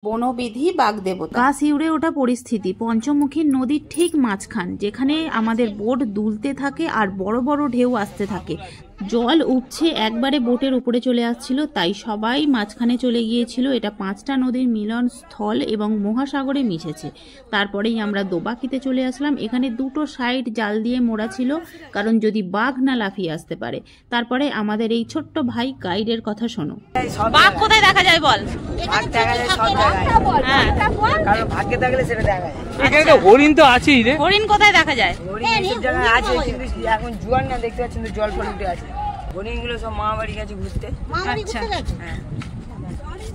বনবিধি বাগদেবতা। গা শিউড়ে ওঠা পরিস্থিতি, পঞ্চমুখী নদীর ঠিক মাঝখান, যেখানে আমাদের বোট দুলতে থাকে আর বড় বড় ঢেউ আসতে থাকে। জল উপছে একবারে বোটের উপরে চলে আসছিল, তাই সবাই মাঝখানে চলে গিয়েছিল। এটা 5টা নদীর মিলন স্থল এবং মহাসাগরে মিশেছে। তারপরেই আমরা দোবাকিতে চলে আসলাম। এখানে 2টো সাইড জাল দিয়ে মোড়া ছিল, কারণ যদি বাঘ না লাফিয়ে আসতে পারে। তারপরে আমাদের এই ছোট্ট ভাই গাইডের কথা শোনো। বাঘ কোথায় দেখা যায় বল? বাঘ দেখা যায় সব জায়গায়, কারণ ভাগ্যে থাকলে সেটা দেখা যায়। আচ্ছা, হরিণ তো আছেই রে। হরিণ কোথায় দেখা যায়? হরিণ সব জায়গায় আছে, কিন্তু এখন জোয়ার না, দেখতে পাচ্ছেন তো জল ফল উঠে আছে। হরিণ গুলো সব মামা বাড়ি গেছে ঘুরতে। আচ্ছা,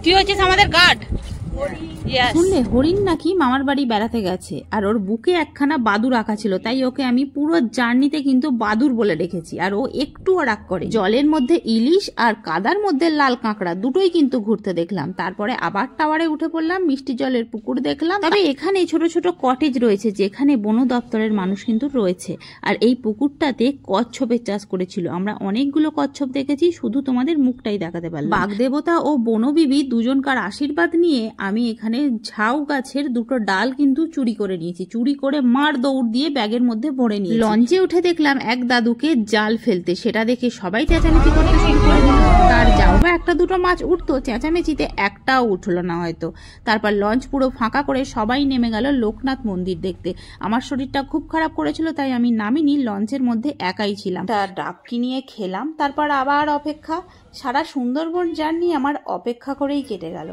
তুই হচ্ছিস আমাদের গার্ড। শুনলে হরিণ নাকি মামার বাড়ি বেড়াতে গেছে, আর ওর বুকে একখানা বাদুর আঁকা ছিল, তাই ওকে আমি পুরো জার্নিতে কিন্তু বাদুর বলে রেখেছি। আর ও একটুও রাগ করে। জলের মধ্যে ইলিশ আর কাদার মধ্যে লাল কাঁকড়া দুটোই কিন্তু ঘুরতে দেখলাম। তারপরে আবার টাওয়ারে উঠে পড়লাম, মিষ্টি জলের পুকুর দেখলাম। তবে এখানে ছোট ছোট কটেজ রয়েছে, যেখানে বন দপ্তরের মানুষ কিন্তু রয়েছে। আর এই পুকুরটাতে কচ্ছপের চাষ করেছিল। আমরা অনেকগুলো কচ্ছপ দেখেছি, শুধু তোমাদের মুখটাই দেখাতে পারলাম। বাগদেবতা ও বনবিবি দুজনকার আশীর্বাদ নিয়ে আমি এখানে ঝাউ গাছের 2টো ডাল কিন্তু চুরি করে নিয়েছি। চুরি করে মার দৌড় দিয়ে ব্যাগের মধ্যে ভরে নিয়ে লঞ্চে উঠে দেখলাম এক দাদুকে জাল ফেলতে। সেটা দেখে সবাই চেঁচামেচি করতে শুরু করে দিল। তার যাও বা 1-2টো মাছ উঠতো, চেঁচামেচিতে একটাও উঠলো না হয়তো। তারপর লঞ্চ পুরো ফাঁকা করে সবাই নেমে গেল লোকনাথ মন্দির দেখতে। আমার শরীরটা খুব খারাপ করেছিল, তাই আমি নামিনি, লঞ্চের মধ্যে একাই ছিলাম। তার ডাবকি নিয়ে খেলাম, তারপর আবার অপেক্ষা। সারা সুন্দরবন জার্নি আমার অপেক্ষা করেই কেটে গেল।